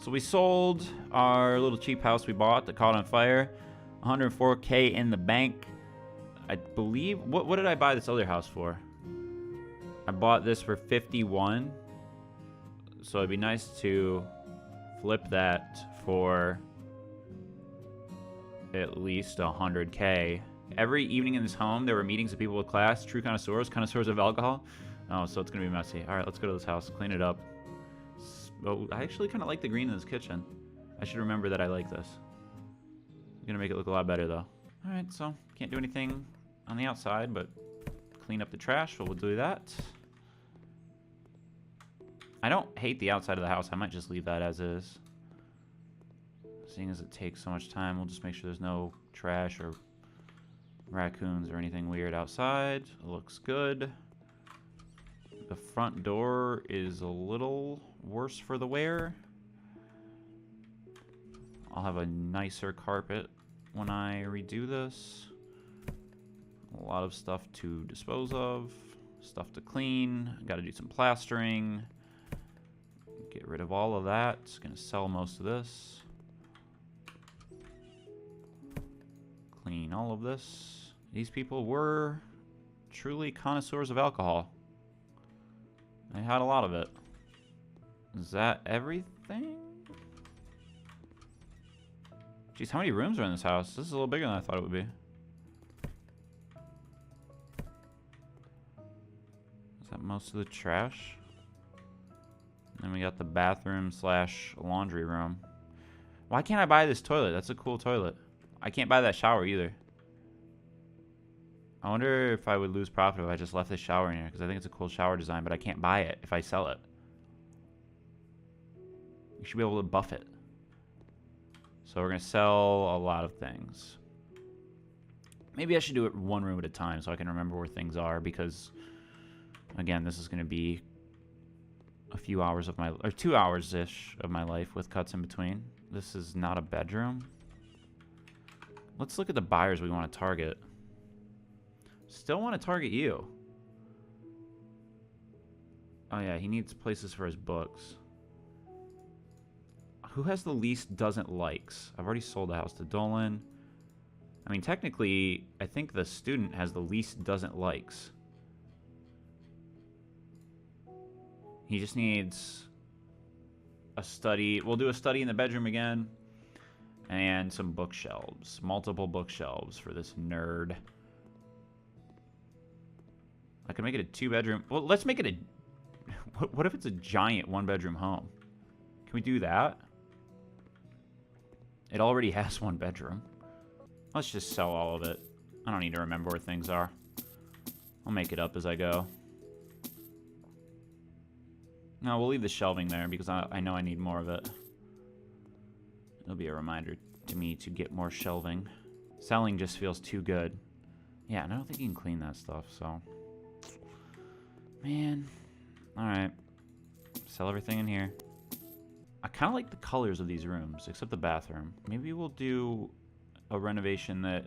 So we sold our little cheap house we bought that caught on fire. 104K in the bank. I believe, what did I buy this other house for? I bought this for 51. So it'd be nice to flip that for at least 100K. Every evening in this home, there were meetings of people with class, true connoisseurs of alcohol. Oh, so it's gonna be messy. All right, let's go to this house, clean it up. Oh, I actually kind of like the green in this kitchen. I should remember that I like this. I'm gonna make it look a lot better though. All right, so can't do anything on the outside, but clean up the trash, so we'll do that. I don't hate the outside of the house. I might just leave that as is. Seeing as it takes so much time, we'll just make sure there's no trash or raccoons or anything weird outside. It looks good. The front door is a little worse for the wear. I'll have a nicer carpet when I redo this. A lot of stuff to dispose of, stuff to clean. Got to do some plastering. Get rid of all of that. Gonna sell most of this. Clean all of this. These people were truly connoisseurs of alcohol. They had a lot of it. Is that everything? Jeez, how many rooms are in this house? This is a little bigger than I thought it would be. Is that most of the trash? Then we got the bathroom / laundry room. Why can't I buy this toilet? That's a cool toilet. I can't buy that shower either. I wonder if I would lose profit if I just left the shower in here, because I think it's a cool shower design, but I can't buy it if I sell it. You should be able to buff it. So we're going to sell a lot of things. Maybe I should do it one room at a time so I can remember where things are, because, again, this is going to be a few hours of my, or 2 hours-ish of my life with cuts in between. This is not a bedroom. Let's look at the buyers we want to target. Still want to target you. Oh yeah, he needs places for his books. Who has the least doesn't likes? I've already sold the house to Dolan. I mean, technically, I think the student has the least doesn't likes. He just needs a study. We'll do a study in the bedroom again. And some bookshelves. Multiple bookshelves for this nerd. I could make it a 2-bedroom. Well, let's make it a... What if it's a giant 1-bedroom home? Can we do that? It already has 1 bedroom. Let's just sell all of it. I don't need to remember where things are. I'll make it up as I go. No, we'll leave the shelving there because I know I need more of it. It'll be a reminder to me to get more shelving. Selling just feels too good. Yeah, and I don't think you can clean that stuff, so... Man. Alright. Sell everything in here. I kind of like the colors of these rooms, except the bathroom. Maybe we'll do a renovation that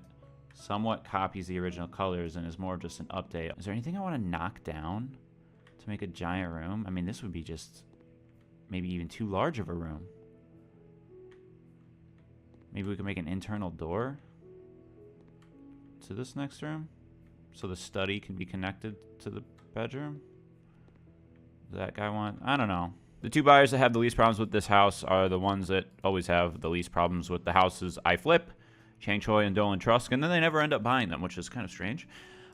somewhat copies the original colors and is more of just an update. Is there anything I want to knock down to make a giant room? I mean, this would be just maybe even too large of a room. Maybe we could make an internal door to this next room so the study can be connected to the bedroom. Does that guy want? I don't know. The 2 buyers that have the least problems with this house are the ones that always have the least problems with the houses I flip, Chang Choi and Dolan Trusk, and then they never end up buying them, which is kind of strange.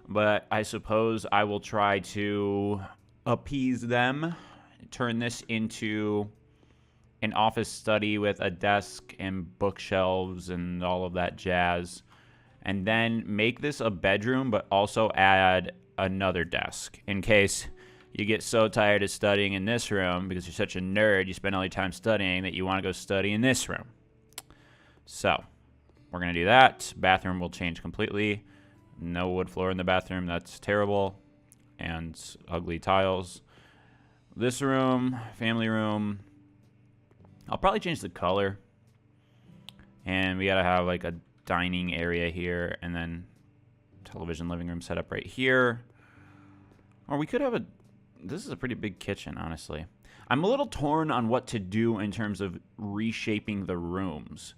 But I suppose I will try to appease them, turn this into an office study with a desk and bookshelves and all of that jazz, and then make this a bedroom, but also add another desk in case you get so tired of studying in this room because you're such a nerd, you spend all your time studying, that you want to go study in this room. So, we're going to do that. Bathroom will change completely. No wood floor in the bathroom. That's terrible. And ugly tiles. This room, family room. I'll probably change the color. And we got to have like a dining area here. And then television living room set up right here. Or we could have a... This is a pretty big kitchen, honestly. I'm a little torn on what to do in terms of reshaping the rooms,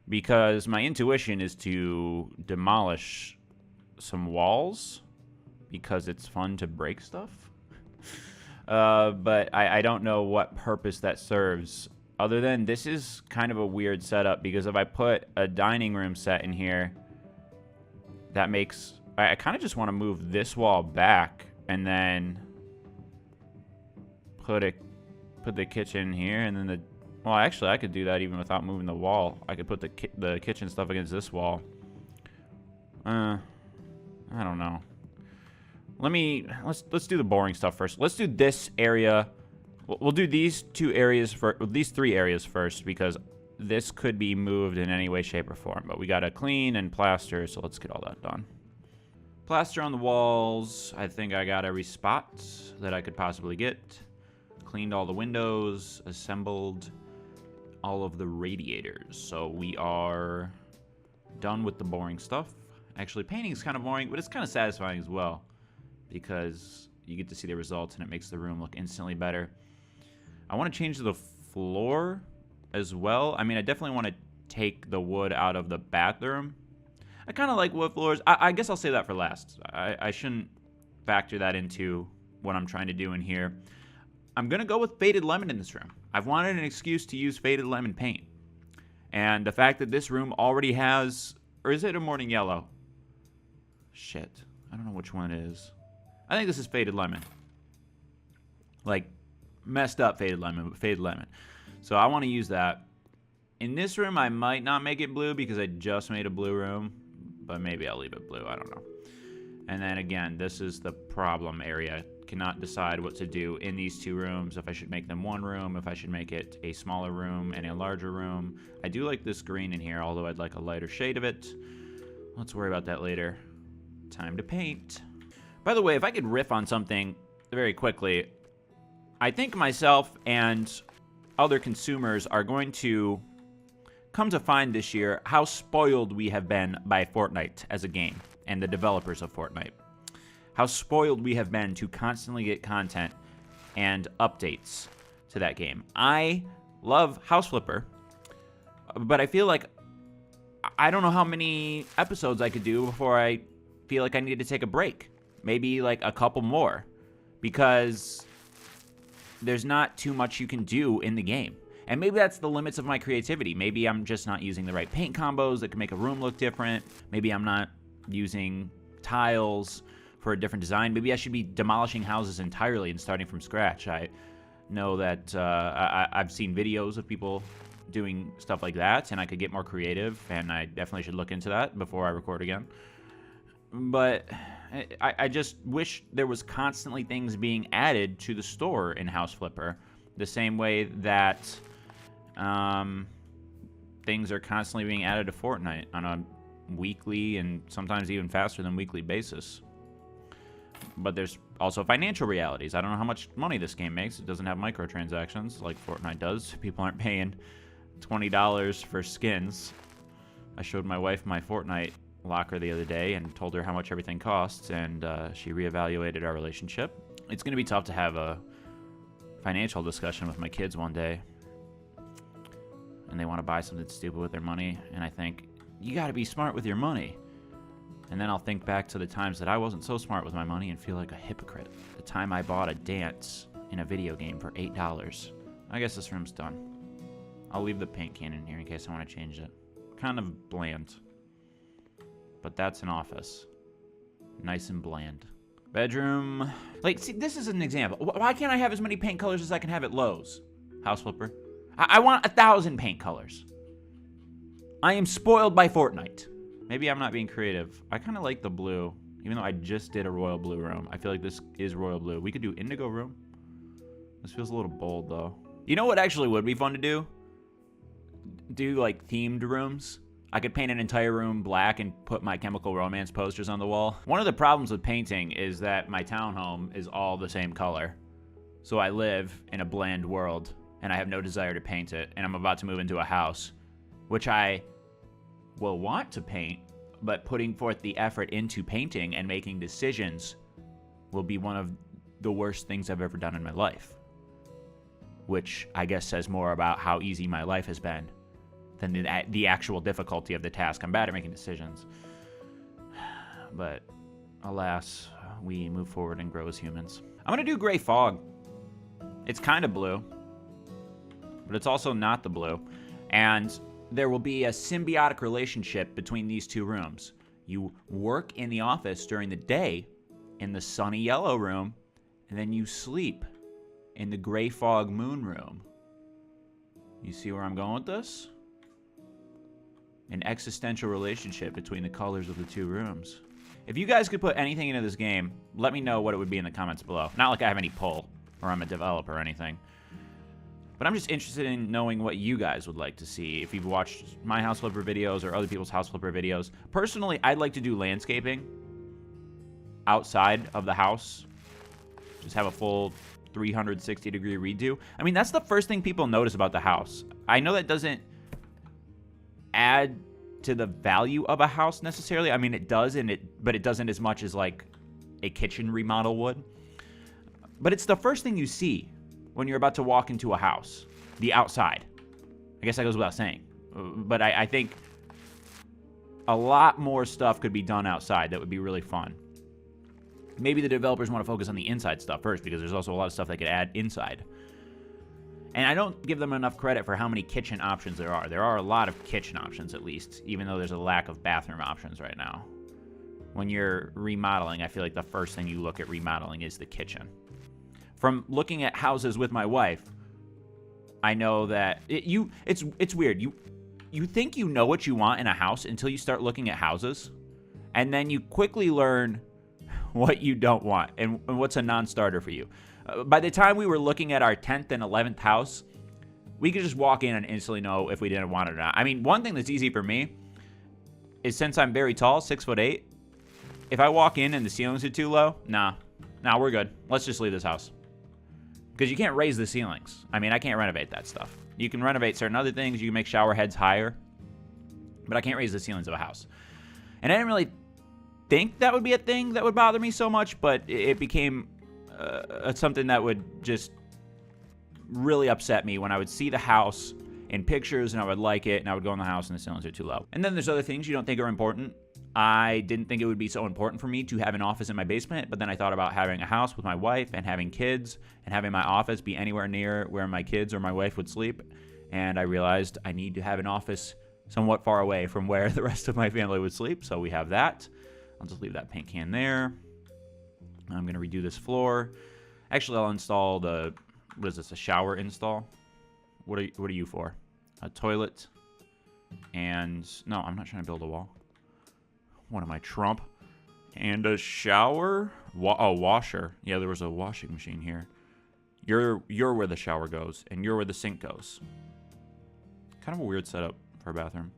because my intuition is to demolish some walls because it's fun to break stuff. But I don't know what purpose that serves, other than this is kind of a weird setup, because if I put a dining room set in here, that makes... I kind of just want to move this wall back and then put the kitchen here, and then well, actually, I could do that even without moving the wall. I could put the kitchen stuff against this wall. I don't know. Let's do the boring stuff first. Let's do this area. We'll do these three areas first, because this could be moved in any way, shape, or form. But we gotta clean and plaster, so let's get all that done. Plaster on the walls. I think I got every spot that I could possibly get. Cleaned all the windows, assembled all of the radiators. So we are done with the boring stuff. Actually, painting is kind of boring, but it's kind of satisfying as well, because you get to see the results and it makes the room look instantly better. I want to change the floor as well. I mean, I definitely want to take the wood out of the bathroom. I kind of like wood floors. I guess I'll say that for last. I shouldn't factor that into what I'm trying to do in here. I'm going to go with faded lemon in this room. I've wanted an excuse to use faded lemon paint. And the fact that this room already has... Or is it a morning yellow? Shit. I don't know which one it is. I think this is faded lemon. Like, messed up faded lemon, but faded lemon. So I want to use that. In this room, I might not make it blue because I just made a blue room. But maybe I'll leave it blue. I don't know. And then again, this is the problem area. Cannot decide what to do in these two rooms. If I should make them one room, if I should make it a smaller room and a larger room. I do like this green in here, although I'd like a lighter shade of it. Let's worry about that later. Time to paint. By the way, if I could riff on something very quickly, I think myself and other consumers are going to come to find this year how spoiled we have been by Fortnite as a game and the developers of Fortnite. How spoiled we have been to constantly get content and updates to that game. I love House Flipper, but I feel like I don't know how many episodes I could do before I feel like I need to take a break. Maybe like a couple more, because there's not too much you can do in the game. And maybe that's the limits of my creativity. Maybe I'm just not using the right paint combos that can make a room look different. Maybe I'm not using tiles for a different design. Maybe I should be demolishing houses entirely and starting from scratch. I know that I've seen videos of people doing stuff like that, and I could get more creative, and I definitely should look into that before I record again. But I just wish there was constantly things being added to the store in House Flipper, the same way that things are constantly being added to Fortnite on a weekly and sometimes even faster than weekly basis. But there's also financial realities. I don't know how much money this game makes. It doesn't have microtransactions like Fortnite does. People aren't paying $20 for skins. I showed my wife my Fortnite locker the other day and told her how much everything costs, and she reevaluated our relationship. It's going to be tough to have a financial discussion with my kids one day, and they want to buy something stupid with their money, and I think, you got to be smart with your money. And then I'll think back to the times that I wasn't so smart with my money and feel like a hypocrite. The time I bought a dance in a video game for $8. I guess this room's done. I'll leave the paint can in here in case I want to change it. Kind of bland. But that's an office. Nice and bland. Bedroom. Like, see, this is an example. Why can't I have as many paint colors as I can have at Lowe's? House Flipper. I want 1,000 paint colors. I am spoiled by Fortnite. Maybe I'm not being creative. I kind of like the blue, even though I just did a royal blue room. I feel like this is royal blue. We could do indigo room. This feels a little bold, though. You know what actually would be fun to do? Do, like, themed rooms. I could paint an entire room black and put My Chemical Romance posters on the wall. One of the problems with painting is that my townhome is all the same color. So I live in a bland world, and I have no desire to paint it, and I'm about to move into a house, which I will want to paint, but putting forth the effort into painting and making decisions will be one of the worst things I've ever done in my life. which I guess says more about how easy my life has been than the actual difficulty of the task. I'm bad at making decisions. But alas, we move forward and grow as humans. I'm going to do gray fog. It's kind of blue, but it's also not the blue. And there will be a symbiotic relationship between these two rooms. You work in the office during the day in the sunny yellow room, and then you sleep in the gray fog moon room. You see where I'm going with this? An existential relationship between the colors of the two rooms. If you guys could put anything into this game, let me know what it would be in the comments below. Not like I have any pull, or I'm a developer or anything. But I'm just interested in knowing what you guys would like to see. If you've watched my house flipper videos or other people's house flipper videos. Personally, I'd like to do landscaping outside of the house. Just have a full 360-degree redo. I mean, that's the first thing people notice about the house. I know that doesn't add to the value of a house necessarily. I mean, it does, but it doesn't as much as like a kitchen remodel would. But it's the first thing you see when you're about to walk into a house, the outside. I guess that goes without saying. But I think a lot more stuff could be done outside that would be really fun. Maybe the developers want to focus on the inside stuff first, because there's also a lot of stuff they could add inside. And I don't give them enough credit for how many kitchen options there are. There are a lot of kitchen options, at least, even though there's a lack of bathroom options right now. When you're remodeling, I feel like the first thing you look at remodeling is the kitchen. From looking at houses with my wife, I know that it's weird. You think you know what you want in a house until you start looking at houses, and then you quickly learn what you don't want and what's a non-starter for you. By the time we were looking at our 10th and 11th house, we could just walk in and instantly know if we didn't want it or not. I mean, one thing that's easy for me is, since I'm very tall, 6'8", if I walk in and the ceilings are too low, nah, we're good. Let's just leave this house. Because you can't raise the ceilings. I mean, I can't renovate that stuff. You can renovate certain other things. You can make shower heads higher. But I can't raise the ceilings of a house. And I didn't really think that would be a thing that would bother me so much, but it became something that would just really upset me when I would see the house in pictures and I would like it, and I would go in the house and the ceilings are too low. And then there's other things you don't think are important. I didn't think it would be so important for me to have an office in my basement, but then I thought about having a house with my wife and having kids and having my office be anywhere near where my kids or my wife would sleep. And I realized I need to have an office somewhat far away from where the rest of my family would sleep, so we have that. I'll just leave that paint can there. I'm going to redo this floor. Actually, I'll install the, what is this, a shower install? What are you for? A toilet and, no, I'm not trying to build a wall. What am I, Trump? And a shower? A washer. Yeah, there was a washing machine here. You're where the shower goes, and you're where the sink goes. Kind of a weird setup for a bathroom.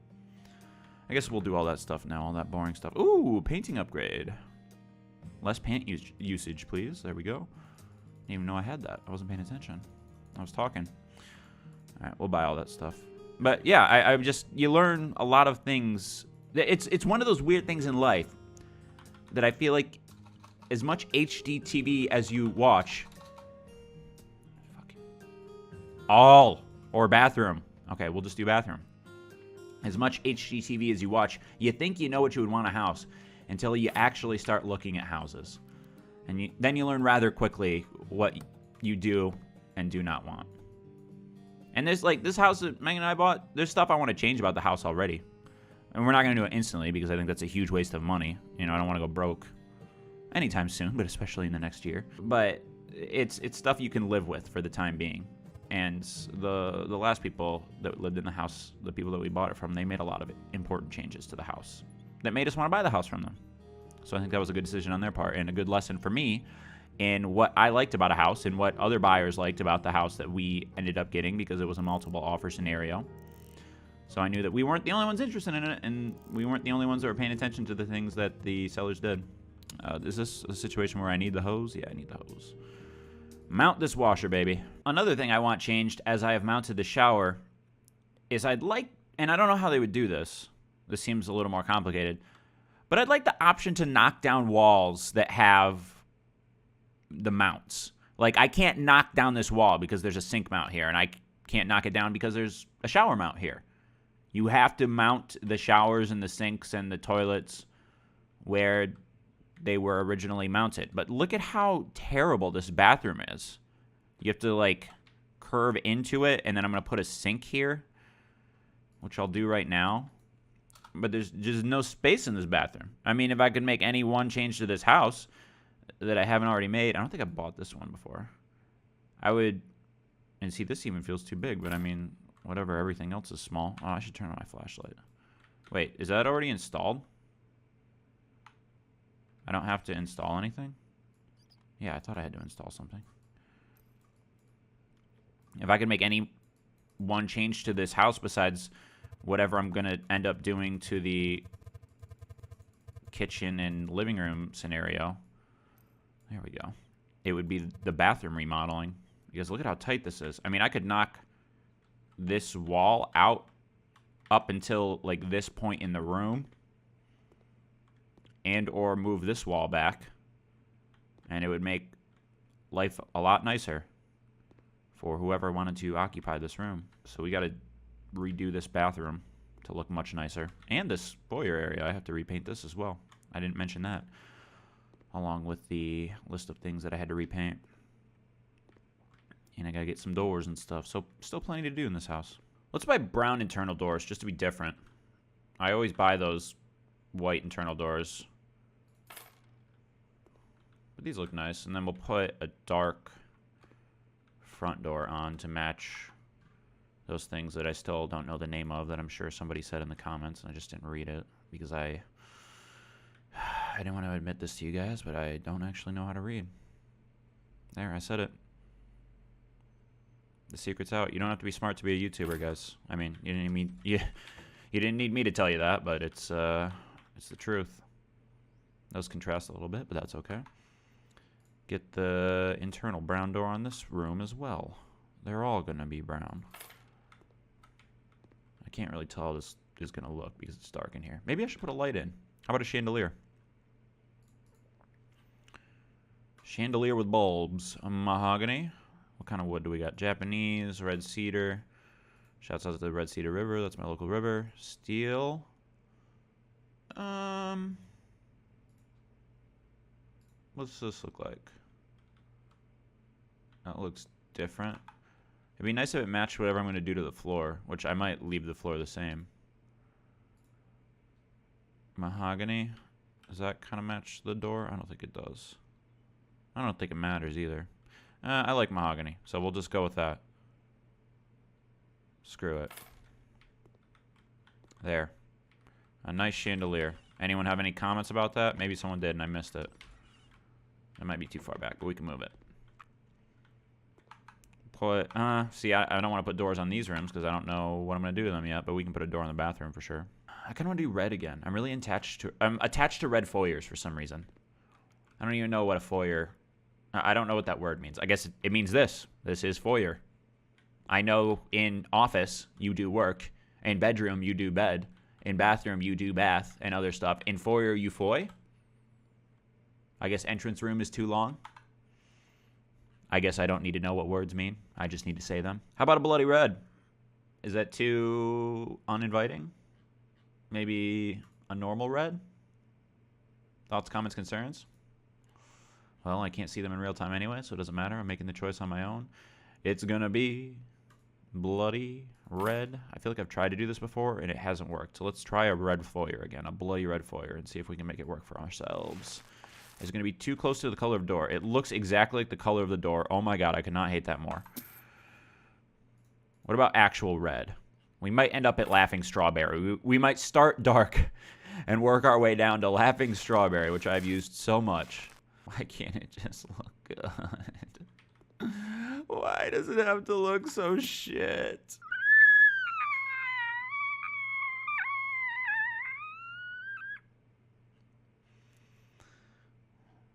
I guess we'll do all that stuff now, all that boring stuff. Ooh, painting upgrade. Less paint usage, please. There we go. Didn't even know I had that. I wasn't paying attention. I was talking. All right, we'll buy all that stuff. But yeah, I just, you learn a lot of things. It's one of those weird things in life that I feel like as much HD TV as you watch, or bathroom. Okay, we'll just do bathroom. As much HGTV as you watch, you think you know what you would want in a house until you actually start looking at houses. And then you learn rather quickly what you do and do not want. And there's like this house that Megan and I bought, there's stuff I want to change about the house already. And we're not going to do it instantly because I think that's a huge waste of money. You know, I don't want to go broke anytime soon, but especially in the next year. But it's stuff you can live with for the time being. And the last people that lived in the house, the people that we bought it from, they made a lot of important changes to the house that made us want to buy the house from them. So I think that was a good decision on their part and a good lesson for me in what I liked about a house and what other buyers liked about the house that we ended up getting, because it was a multiple offer scenario. So I knew that we weren't the only ones interested in it, and we weren't the only ones that were paying attention to the things that the sellers did. Is this a situation where I need the hose? Yeah, I need the hose. Mount this washer, baby. Another thing I want changed as I have mounted the shower is I'd like, and I don't know how they would do this. This seems a little more complicated. But I'd like the option to knock down walls that have the mounts. Like, I can't knock down this wall because there's a sink mount here, and I can't knock it down because there's a shower mount here. You have to mount the showers and the sinks and the toilets where they were originally mounted. But look at how terrible this bathroom is. You have to, like, curve into it, and then I'm going to put a sink here, which I'll do right now. But there's just no space in this bathroom. I mean, if I could make any one change to this house that I haven't already made, I don't think I bought this one before. I would, and see, this even feels too big, but I mean, whatever, everything else is small. Oh, I should turn on my flashlight. Wait, is that already installed? I don't have to install anything? Yeah, I thought I had to install something. If I could make any one change to this house besides whatever I'm going to end up doing to the kitchen and living room scenario, there we go. It would be the bathroom remodeling. Because look at how tight this is. I mean, I could knock this wall out up until, like, this point in the room. And or move this wall back. And it would make life a lot nicer for whoever wanted to occupy this room. So we got to redo this bathroom to look much nicer. And this foyer area, I have to repaint this as well. I didn't mention that. Along with the list of things that I had to repaint. And I gotta get some doors and stuff. So, still plenty to do in this house. Let's buy brown internal doors just to be different. I always buy those white internal doors. But these look nice. And then we'll put a dark front door on to match those things that I still don't know the name of that I'm sure somebody said in the comments. And I just didn't read it because I didn't want to admit this to you guys, but I don't actually know how to read. There, I said it. The secret's out. You don't have to be smart to be a YouTuber, guys. I mean, you didn't need me to tell you that, but it's the truth. Those contrast a little bit, but that's okay. Get the internal brown door on this room as well. They're all going to be brown. I can't really tell how this is going to look because it's dark in here. Maybe I should put a light in. How about a chandelier? Chandelier with bulbs. A mahogany. What kind of wood do we got? Japanese, red cedar. Shouts out to the Red Cedar River. That's my local river. Steel. What's this look like? That looks different. It'd be nice if it matched whatever I'm going to do to the floor, which I might leave the floor the same. Mahogany. Does that kind of match the door? I don't think it does. I don't think it matters either. I like mahogany, so we'll just go with that. Screw it. There. A nice chandelier. Anyone have any comments about that? Maybe someone did and I missed it. It might be too far back, but we can move it. Put, see, I don't want to put doors on these rooms because I don't know what I'm going to do to them yet, but we can put a door in the bathroom for sure. I kind of want to do red again. I'm attached to red foyers for some reason. I don't even know what a foyer... I don't know what that word means. I guess it means this. This is foyer. I know in office, you do work. In bedroom, you do bed. In bathroom, you do bath and other stuff. In foyer, you foy. I guess entrance room is too long. I guess I don't need to know what words mean. I just need to say them. How about a bloody red? Is that too uninviting? Maybe a normal red? Thoughts, comments, concerns? Well, I can't see them in real time anyway, so it doesn't matter. I'm making the choice on my own. It's gonna be bloody red. I feel like I've tried to do this before, and it hasn't worked. So let's try a red foyer again, a bloody red foyer, and see if we can make it work for ourselves. It's gonna be too close to the color of the door. It looks exactly like the color of the door. Oh my god, I could not hate that more. What about actual red? We might end up at Laughing Strawberry. We might start dark and work our way down to Laughing Strawberry, which I've used so much. Why can't it just look good? Why does it have to look so shit?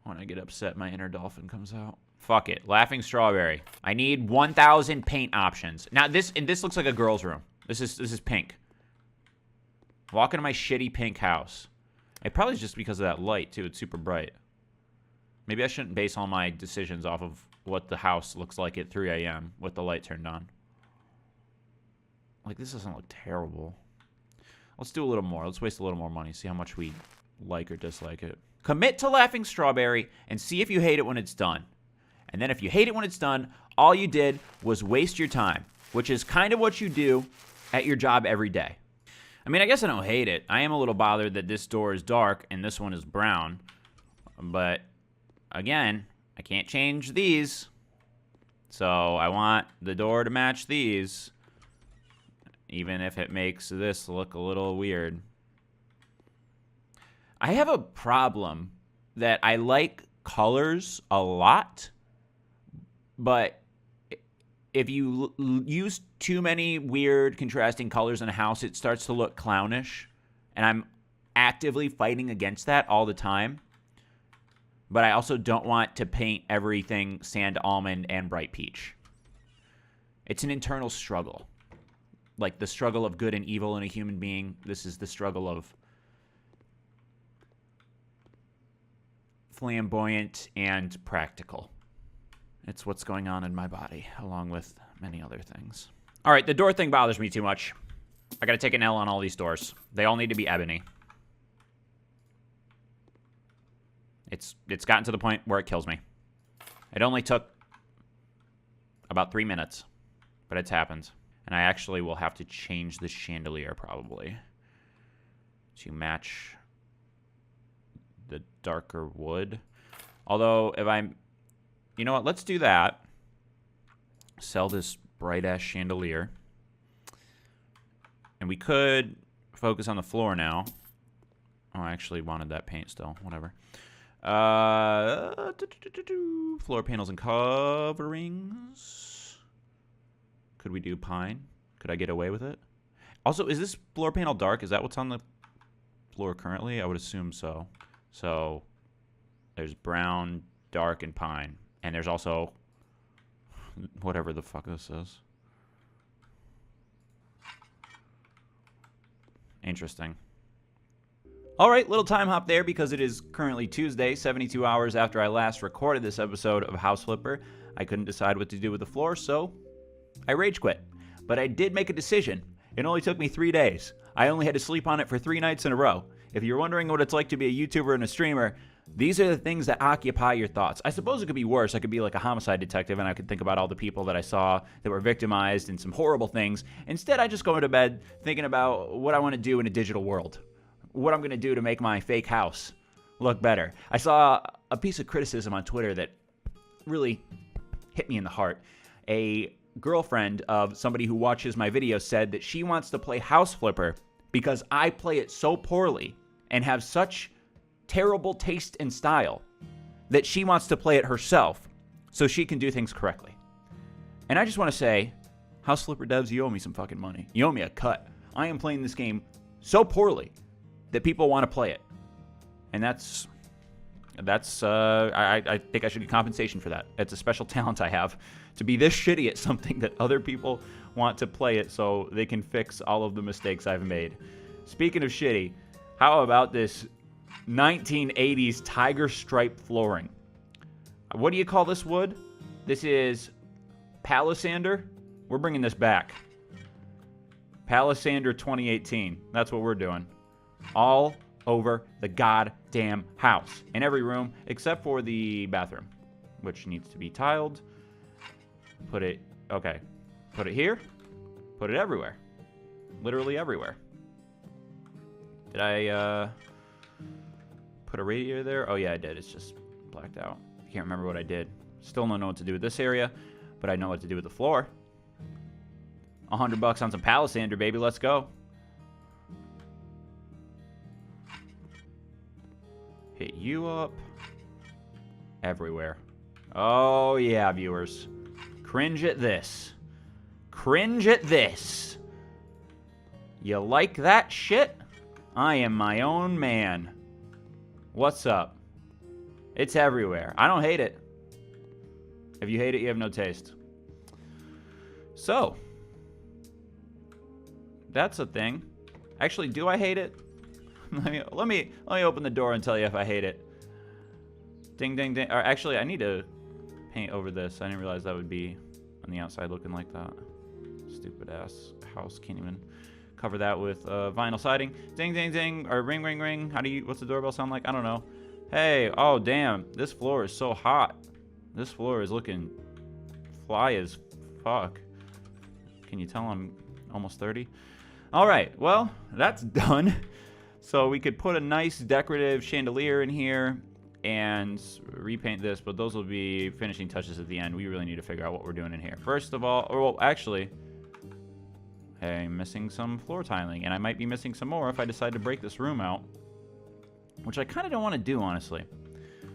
When I get upset, my inner dolphin comes out. Fuck it. Laughing Strawberry. I need 1,000 paint options. Now, this looks like a girl's room. This is pink. Walk into my shitty pink house. It probably is just because of that light, too. It's super bright. Maybe I shouldn't base all my decisions off of what the house looks like at 3 a.m. with the light turned on. Like, this doesn't look terrible. Let's do a little more. Let's waste a little more money. See how much we like or dislike it. Commit to Laughing Strawberry and see if you hate it when it's done. And then if you hate it when it's done, all you did was waste your time, which is kind of what you do at your job every day. I mean, I guess I don't hate it. I am a little bothered that this door is dark and this one is brown. But, again, I can't change these. So I want the door to match these, even if it makes this look a little weird. I have a problem that I like colors a lot, but if you use too many weird contrasting colors in a house, it starts to look clownish, and I'm actively fighting against that all the time. But I also don't want to paint everything sand almond and bright peach. It's an internal struggle. Like the struggle of good and evil in a human being. This is the struggle of flamboyant and practical. It's what's going on in my body, along with many other things. All right, the door thing bothers me too much. I got to take an L on all these doors. They all need to be ebony. It's gotten to the point where it kills me. It only took about 3 minutes, but it's happened. And I actually will have to change the chandelier probably to match the darker wood. Although if I'm, you know what, let's do that. Sell this bright ass chandelier. And we could focus on the floor now. Oh, I actually wanted that paint still, whatever. Floor panels and coverings. Could we do pine? Could I get away with it? Also, is this floor panel dark? Is that what's on the floor currently? I would assume so. So, there's brown, dark, and pine. And there's also whatever the fuck this is. Interesting. All right, little time hop there because it is currently Tuesday, 72 hours after I last recorded this episode of House Flipper. I couldn't decide what to do with the floor, so I rage quit. But I did make a decision. It only took me 3 days. I only had to sleep on it for 3 nights in a row. If you're wondering what it's like to be a YouTuber and a streamer, these are the things that occupy your thoughts. I suppose it could be worse. I could be like a homicide detective and I could think about all the people that I saw that were victimized in some horrible things. Instead, I just go to bed thinking about what I want to do in a digital world. What I'm going to do to make my fake house look better. I saw a piece of criticism on Twitter that really hit me in the heart. A girlfriend of somebody who watches my videos said that she wants to play House Flipper because I play it so poorly and have such terrible taste and style that she wants to play it herself so she can do things correctly. And I just want to say, House Flipper devs, you owe me some fucking money. You owe me a cut. I am playing this game so poorly that people want to play it. And I think I should get compensation for that. It's a special talent I have to be this shitty at something that other people want to play it so they can fix all of the mistakes I've made. Speaking of shitty, how about this 1980s tiger stripe flooring? What do you call this wood? This is Palisander. We're bringing this back. Palisander 2018. That's what we're doing. All over the goddamn house. In every room, except for the bathroom, which needs to be tiled. Put it here. Put it everywhere. Literally everywhere. Did I, put a radiator there? Oh, yeah, I did. It's just blacked out. I can't remember what I did. Still don't know what to do with this area, but I know what to do with the floor. $100 on some Palisander, baby. Let's go. Hit you up. Everywhere. Oh, yeah, viewers. Cringe at this. Cringe at this. You like that shit? I am my own man. What's up? It's everywhere. I don't hate it. If you hate it, you have no taste. So, that's a thing. Actually, do I hate it? Let me open the door and tell you if I hate it. Ding, ding, ding. Or actually, I need to paint over this. I didn't realize that would be on the outside looking like that. Stupid ass house. Can't even cover that with vinyl siding. Ding, ding, ding. Or ring, ring, ring. What's the doorbell sound like? I don't know. Hey, oh damn. This floor is so hot. This floor is looking fly as fuck. Can you tell I'm almost 30? Alright, well, that's done. So we could put a nice decorative chandelier in here and repaint this, but those will be finishing touches at the end. We really need to figure out what we're doing in here. First of all, or well, actually, I'm missing some floor tiling, and I might be missing some more if I decide to break this room out, which I kind of don't want to do, honestly.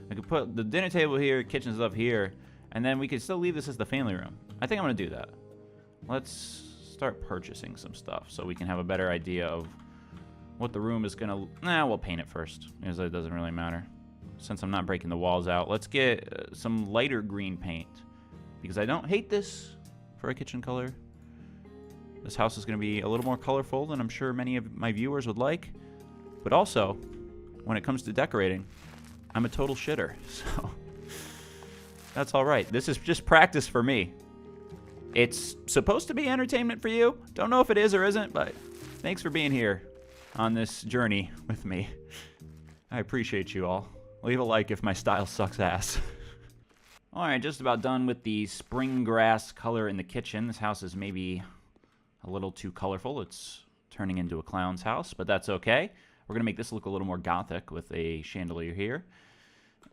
I could put the dinner table here, kitchen's up here, and then we could still leave this as the family room. I think I'm going to do that. Let's start purchasing some stuff so we can have a better idea of what the room is going to... Nah, we'll paint it first, because it doesn't really matter. Since I'm not breaking the walls out, let's get some lighter green paint, because I don't hate this for a kitchen color. This house is going to be a little more colorful than I'm sure many of my viewers would like. But also, when it comes to decorating, I'm a total shitter, so that's all right. This is just practice for me. It's supposed to be entertainment for you. Don't know if it is or isn't, but thanks for being here on this journey with me. I appreciate you all. Leave a like if my style sucks ass. Alright, just about done with the spring grass color in the kitchen. This house is maybe a little too colorful. It's turning into a clown's house, but that's okay. We're going to make this look a little more gothic with a chandelier here.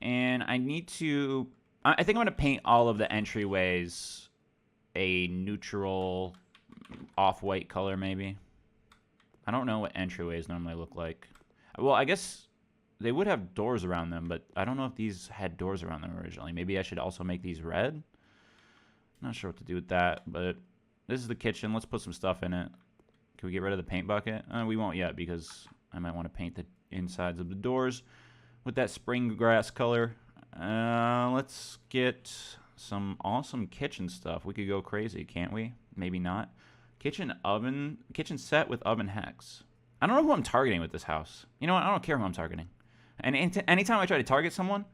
And I need to... I think I'm going to paint all of the entryways a neutral off-white color, maybe. I don't know what entryways normally look like. Well, I guess they would have doors around them, but I don't know if these had doors around them originally. Maybe I should also make these red? Not sure what to do with that, but this is the kitchen. Let's put some stuff in it. Can we get rid of the paint bucket? We won't yet, because I might want to paint the insides of the doors with that spring grass color. Let's get some awesome kitchen stuff. We could go crazy, can't we? Maybe not. Kitchen set with oven hex. I don't know who I'm targeting with this house. You know what? I don't care who I'm targeting. And anytime I try to target someone,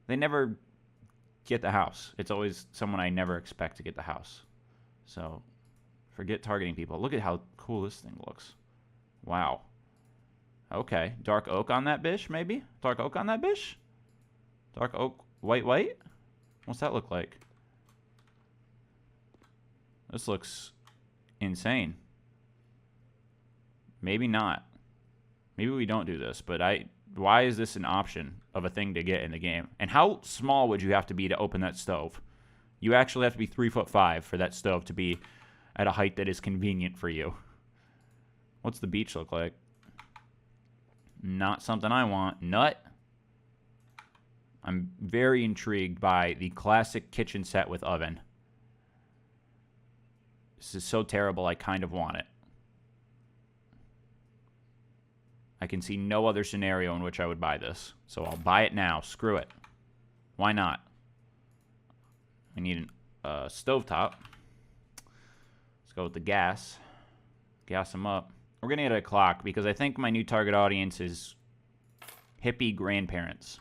they never get the house. It's always someone I never expect to get the house. So, forget targeting people. Look at how cool this thing looks. Wow. Okay. Dark oak on that bish, maybe? Dark oak on that bish? Dark oak, white? What's that look like? This looks insane. Maybe not. Maybe we don't do this, but why is this an option of a thing to get in the game? And how small would you have to be to open that stove? You actually have to be 3'5" for that stove to be at a height that is convenient for you. What's the beach look like? Not something I want. Nut. I'm very intrigued by the classic kitchen set with oven. This is so terrible, I kind of want it. I can see no other scenario in which I would buy this. So I'll buy it now. Screw it. Why not? We need a stovetop. Let's go with the gas. Gas them up. We're going to get a clock because I think my new target audience is hippie grandparents.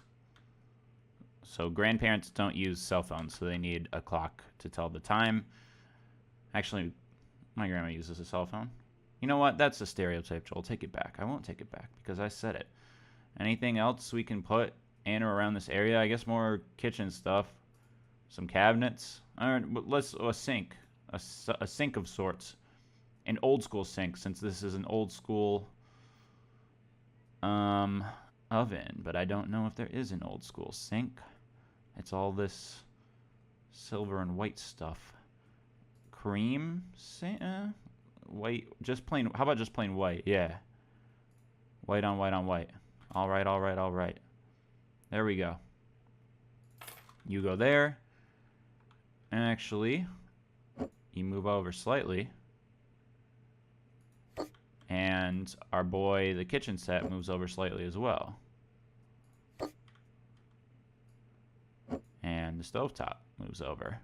So grandparents don't use cell phones, so they need a clock to tell the time. Actually, my grandma uses a cell phone. You know what? That's a stereotype, Joel. Take it back. I won't take it back because I said it. Anything else we can put in or around this area? I guess more kitchen stuff. Some cabinets. Or a sink. A sink of sorts. An old school sink, since this is an old school oven. But I don't know if there is an old school sink. It's all this silver and white stuff. Cream? White, just plain, how about just plain white? Yeah. White on white on white. All right, all right, all right. There we go. You go there. Actually, you move over slightly. And our boy, the kitchen set, moves over slightly as well. And the stovetop moves over.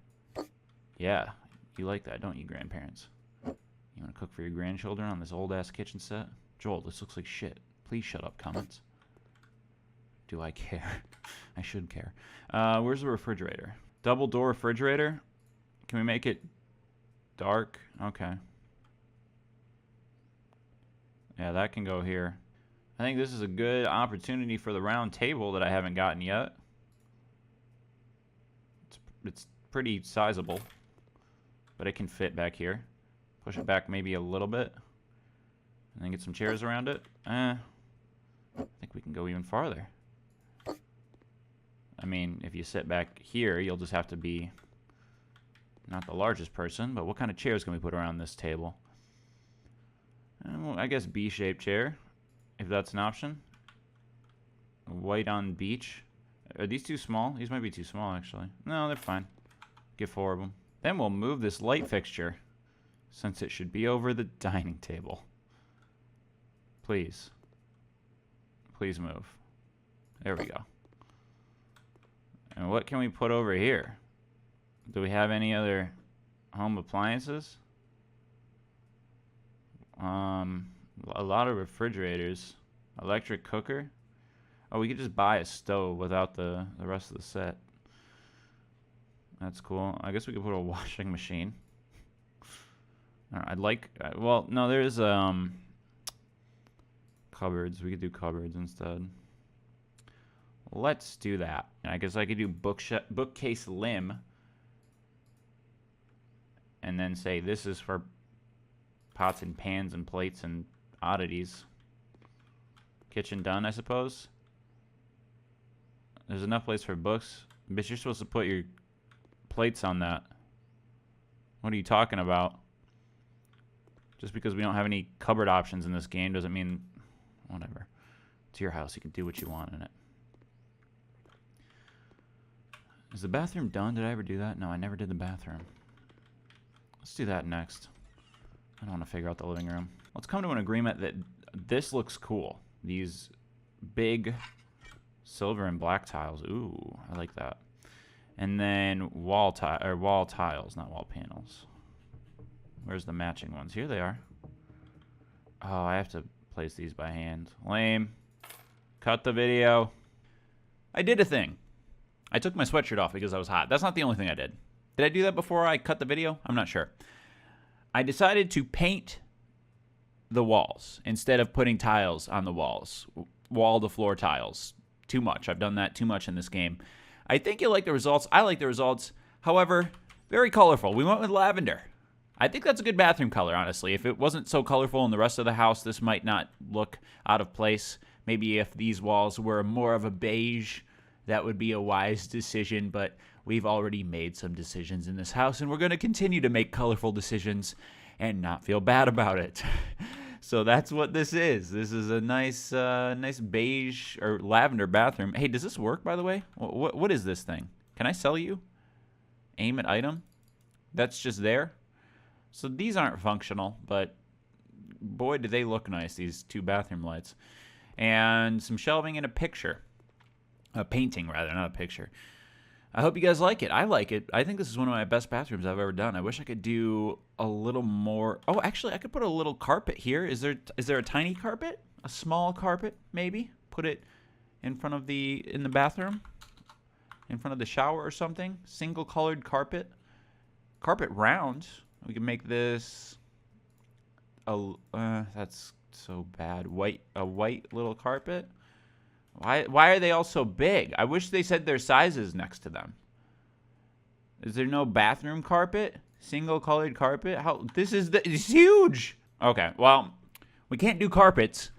Yeah, you like that, don't you, grandparents? You want to cook for your grandchildren on this old-ass kitchen set? Joel, this looks like shit. Please shut up, comments. Do I care? I should care. Where's the refrigerator? Double door refrigerator. Can we make it dark? Okay. Yeah, that can go here. I think this is a good opportunity for the round table that I haven't gotten yet. It's pretty sizable, but it can fit back here. Push it back maybe a little bit, and then get some chairs around it. I think we can go even farther. I mean, if you sit back here, you'll just have to be not the largest person, but what kind of chairs can we put around this table? Well, I guess B-shaped chair, if that's an option. White on beach. Are these too small? These might be too small, actually. No, they're fine. Get 4 of them. Then we'll move this light fixture, since it should be over the dining table. Please. Please move. There we go. And what can we put over here? Do we have any other home appliances? A lot of refrigerators. Electric cooker. Oh, we could just buy a stove without the rest of the set. That's cool. I guess we could put a washing machine. I'd like... well, no, there's cupboards. We could do cupboards instead. Let's do that. I guess I could do bookcase limb. And then say this is for pots and pans and plates and oddities. Kitchen done, I suppose. There's enough place for books. But you're supposed to put your plates on that. What are you talking about? Just because we don't have any cupboard options in this game doesn't mean... whatever. It's your house. You can do what you want in it. Is the bathroom done? Did I ever do that? No, I never did the bathroom. Let's do that next. I don't want to figure out the living room. Let's come to an agreement that this looks cool. These big silver and black tiles. Ooh, I like that. And then wall tiles, not wall panels. Where's the matching ones? Here they are. Oh, I have to place these by hand. Lame. Cut the video. I did a thing. I took my sweatshirt off because I was hot. That's not the only thing I did. Did I do that before I cut the video? I'm not sure. I decided to paint the walls instead of putting tiles on the walls. Wall-to-floor tiles. Too much. I've done that too much in this game. I think you'll like the results. I like the results. However, very colorful. We went with lavender. I think that's a good bathroom color, honestly. If it wasn't so colorful in the rest of the house, this might not look out of place. Maybe if these walls were more of a beige, that would be a wise decision, but we've already made some decisions in this house, and we're going to continue to make colorful decisions and not feel bad about it. So that's what this is. This is a nice nice beige or lavender bathroom. Hey, does this work, by the way? What is this thing? Can I sell you? Aim at item? That's just there? So these aren't functional, but boy, do they look nice, these 2 bathroom lights. And some shelving and a picture. A painting, rather, not a picture. I hope you guys like it. I like it. I think this is one of my best bathrooms I've ever done. I wish I could do a little more. Oh, actually, I could put a little carpet here. Is there a tiny carpet? A small carpet, maybe? Put it in front of in the bathroom? In front of the shower or something? Single colored carpet. Carpet round. We can make this that's so bad. A white little carpet. Why are they all so big? I wish they said their sizes next to them. Is there no bathroom carpet? Single colored carpet? It's huge. Okay, well, we can't do carpets.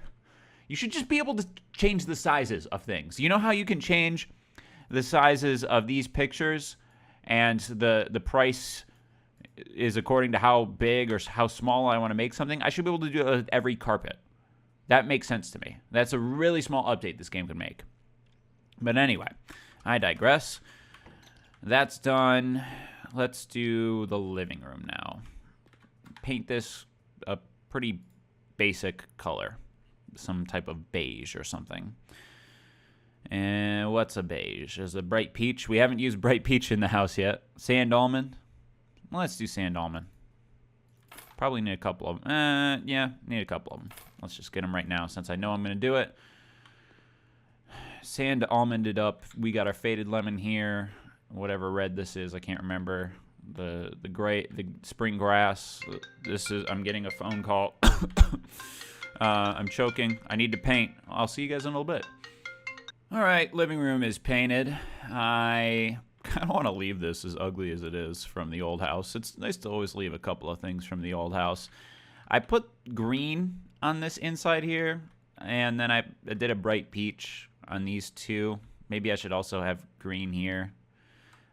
You should just be able to change the sizes of things. You know how you can change the sizes of these pictures and the price is according to how big or how small I want to make something? I should be able to do it with every carpet. That makes sense to me. That's a really small update this game could make. But anyway, I digress. That's done. Let's do the living room now. Paint this a pretty basic color. Some type of beige or something. And what's a beige? There's a bright peach. We haven't used bright peach in the house yet. Sand almond. Let's do sand almond. Probably need a couple of them. Yeah, need a couple of them. Let's just get them right now since I know I'm going to do it. Sand almonded up. We got our faded lemon here. whatever red this is. I can't remember. The spring grass. I'm getting a phone call. I'm choking. I need to paint. I'll see you guys in a little bit. All right, living room is painted. I kind of want to leave this as ugly as it is from the old house. It's nice to always leave a couple of things from the old house. I put green on this inside here, and then I did a bright peach on these two. Maybe I should also have green here.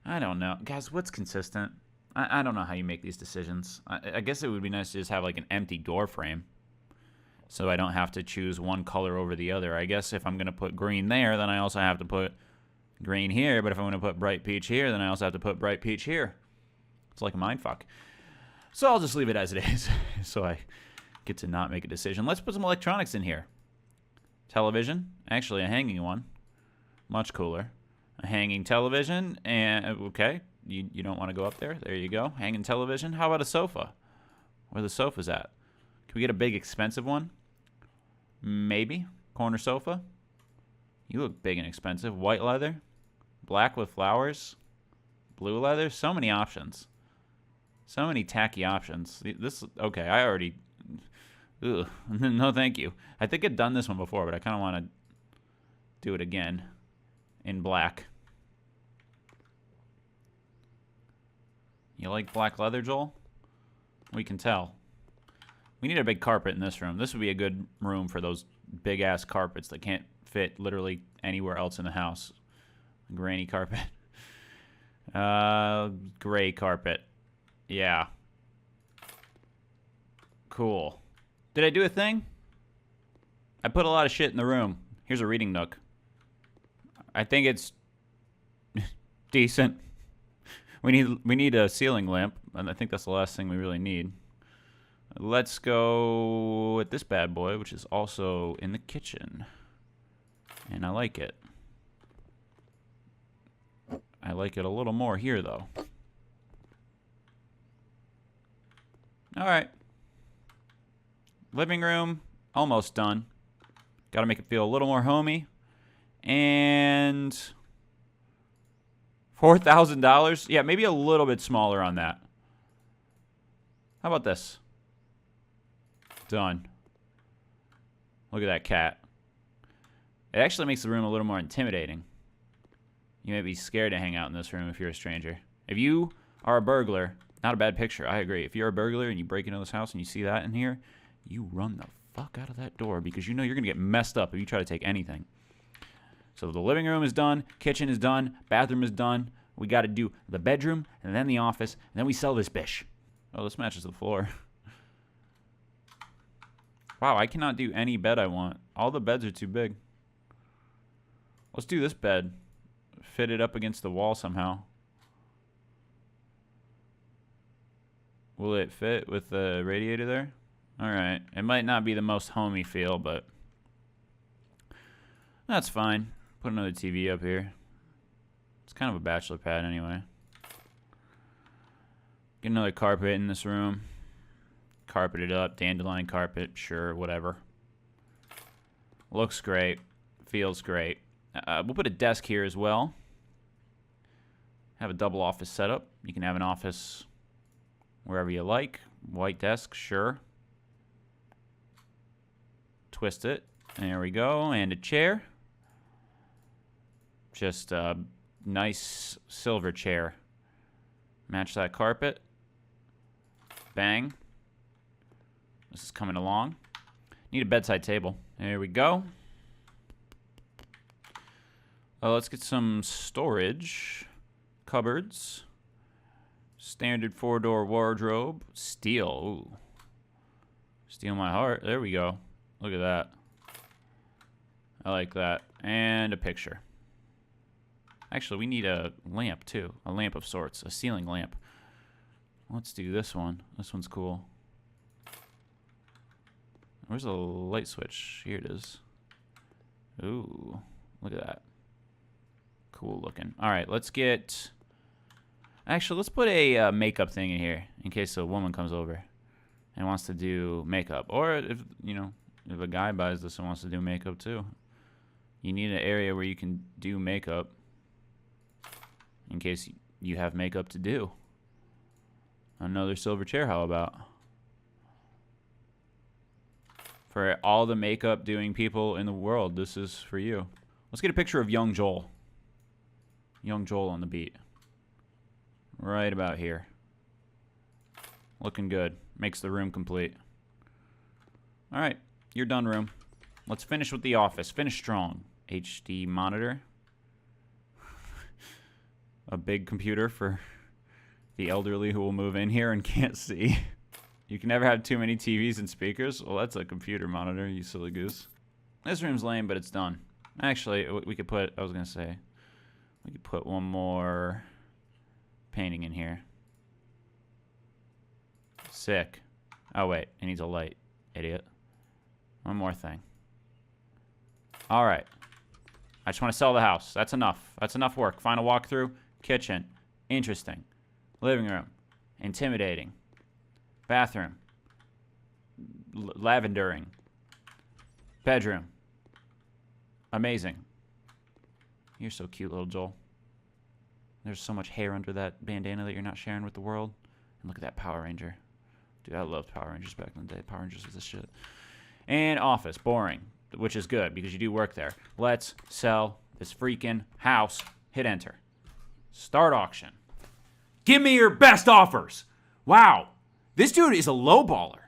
I don't know. Guys, what's consistent? I don't know how you make these decisions. I guess it would be nice to just have like an empty door frame, so I don't have to choose one color over the other. I guess if I'm going to put green there, then I also have to put green here. But if I'm going to put bright peach here, then I also have to put bright peach here. It's like a mindfuck. So I'll just leave it as it is, so I get to not make a decision. Let's put some electronics in here. Television. Actually, a hanging one. Much cooler. A hanging television. And, okay, you don't want to go up there. There you go. Hanging television. How about a sofa? Where the sofa's at? Can we get a big, expensive one? Maybe. Corner sofa. You look big and expensive. White leather. Black with flowers. Blue leather. So many options. So many tacky options. This, okay, I already... Ugh. No, thank you. I think I've done this one before, but I kind of want to do it again in black. You like black leather, Joel? We can tell. We need a big carpet in this room. This would be a good room for those big-ass carpets that can't fit literally anywhere else in the house. Granny carpet. Gray carpet. Yeah. Cool. Did I do a thing? I put a lot of shit in the room. Here's a reading nook. I think it's decent. We need a ceiling lamp, and I think that's the last thing we really need. Let's go with this bad boy, which is also in the kitchen. And I like it. I like it a little more here, though. All right. Living room, almost done. Got to make it feel a little more homey. And $4,000? Yeah, maybe a little bit smaller on that. How about this? Done. Look at that cat. It actually makes the room a little more intimidating. You may be scared to hang out in this room if you're a stranger. If you are a burglar, not a bad picture, I agree. If you're a burglar and you break into this house and you see that in here, you run the fuck out of that door because you know you're going to get messed up if you try to take anything. So the living room is done, kitchen is done, bathroom is done. We got to do the bedroom and then the office, and then we sell this bish. Oh, this matches the floor. Wow, I cannot do any bed I want. All the beds are too big. Let's do this bed. Fit it up against the wall somehow. Will it fit with the radiator there? Alright. It might not be the most homey feel, but that's fine. Put another TV up here. It's kind of a bachelor pad anyway. Get another carpet in this room. Carpet it up. Dandelion carpet. Sure, whatever. Looks great. Feels great. We'll put a desk here as well. Have a double office setup. You can have an office wherever you like. White desk, sure. Twist it. There we go. And a chair. Just a nice silver chair. Match that carpet. Bang. This is coming along. Need a bedside table. There we go. Let's get some storage. Cupboards. Standard 4-door wardrobe. Steel. Ooh. Steal my heart. There we go. Look at that. I like that. And a picture. Actually, we need a lamp, too. A lamp of sorts. A ceiling lamp. Let's do this one. This one's cool. Where's the light switch? Here it is. Ooh. Look at that. Cool looking. All right, let's get... Actually, let's put a makeup thing in here in case a woman comes over and wants to do makeup. Or if, you know, if a guy buys this and wants to do makeup too. You need an area where you can do makeup. in case you have makeup to do. Another silver chair, how about? For all the makeup doing people in the world, this is for you. Let's get a picture of young Joel. Young Joel on the beat. Right about here. Looking good. Makes the room complete. Alright, you're done, room. Let's finish with the office. Finish strong. HD monitor. A big computer for the elderly who will move in here and can't see. You can never have too many TVs and speakers. Well, that's a computer monitor, you silly goose. This room's lame, but it's done. Actually, we could put, I was going to say, we could put one more painting in here. Sick. Oh, wait, it needs a light, idiot. One more thing. All right. I just want to sell the house. That's enough. That's enough work. Final walkthrough. Kitchen. Interesting. Living room. Intimidating. Bathroom. Lavendering. Bedroom. Amazing. You're so cute, little Joel. There's so much hair under that bandana that you're not sharing with the world. And look at that Power Ranger. Dude, I loved Power Rangers back in the day. Power Rangers was the shit. And office. Boring. Which is good, because you do work there. Let's sell this freaking house. Hit enter. Start auction. Give me your best offers. Wow. This dude is a low baller.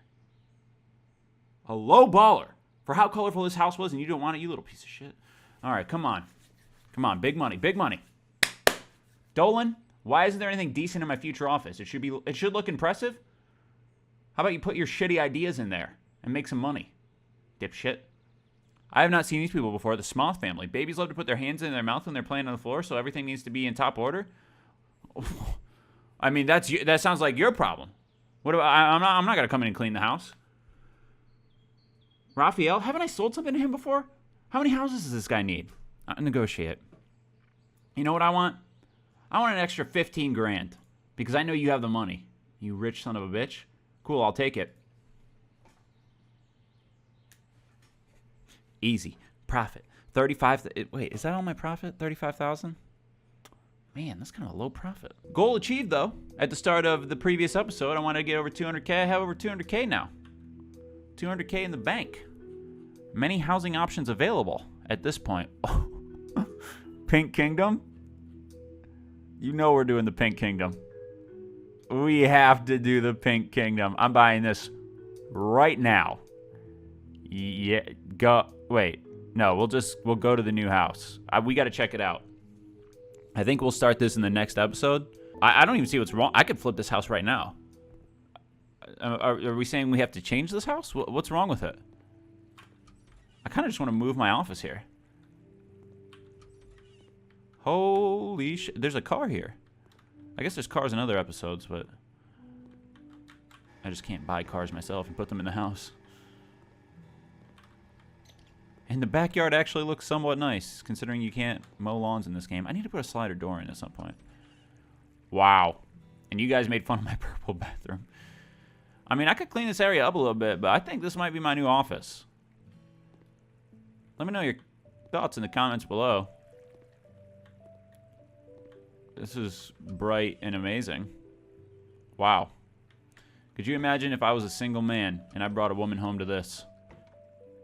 A low baller. For how colorful this house was, and you don't want it, you little piece of shit. All right, come on. Come on, big money, big money. Dolan, why isn't there anything decent in my future office? It should look impressive. How about you put your shitty ideas in there and make some money, dipshit. I have not seen these people before. The Smoth family. Babies love to put their hands in their mouth when they're playing on the floor, so everything needs to be in top order. I mean, that sounds like your problem. What about, I'm not gonna come in and clean the house. Raphael, haven't I sold something to him before? How many houses does this guy need? I'll negotiate. You know what I want? I want an extra 15 grand because I know you have the money. You rich son of a bitch. Cool, I'll take it. Easy. Profit. 35. Wait, is that all my profit? 35,000? Man, that's kind of a low profit. Goal achieved, though. At the start of the previous episode, I wanted to get over 200K. I have over 200K now. 200K in the bank. Many housing options available at this point. Pink Kingdom? You know we're doing the Pink Kingdom. We have to do the Pink Kingdom. I'm buying this right now. Yeah, go. Wait, no, we'll go to the new house. We got to check it out. I think we'll start this in the next episode. I don't even see what's wrong. I could flip this house right now. Are we saying we have to change this house? What's wrong with it? I kind of just want to move my office here. Holy shit. There's a car here. I guess there's cars in other episodes, but I just can't buy cars myself and put them in the house. And the backyard actually looks somewhat nice, considering you can't mow lawns in this game. I need to put a slider door in at some point. Wow. And you guys made fun of my purple bathroom. I mean, I could clean this area up a little bit, but I think this might be my new office. Let me know your thoughts in the comments below. This is bright and amazing. Wow. Could you imagine if I was a single man and I brought a woman home to this?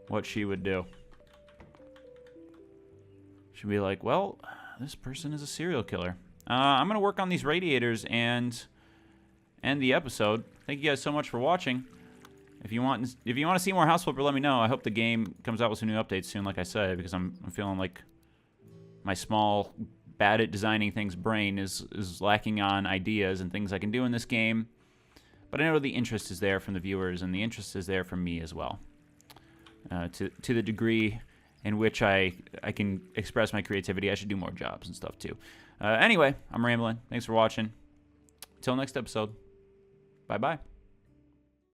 What she would do? She'd be like, well, this person is a serial killer. I'm going to work on these radiators and end the episode. Thank you guys so much for watching. If you want to see more House Flipper, let me know. I hope the game comes out with some new updates soon, like I said, because I'm feeling like my small, bad at designing things brain is lacking on ideas and things I can do in this game. But I know the interest is there from the viewers, and the interest is there from me as well. To the degree in which I can express my creativity, I should do more jobs and stuff too. Anyway, I'm rambling. Thanks for watching. Until next episode. Bye-bye.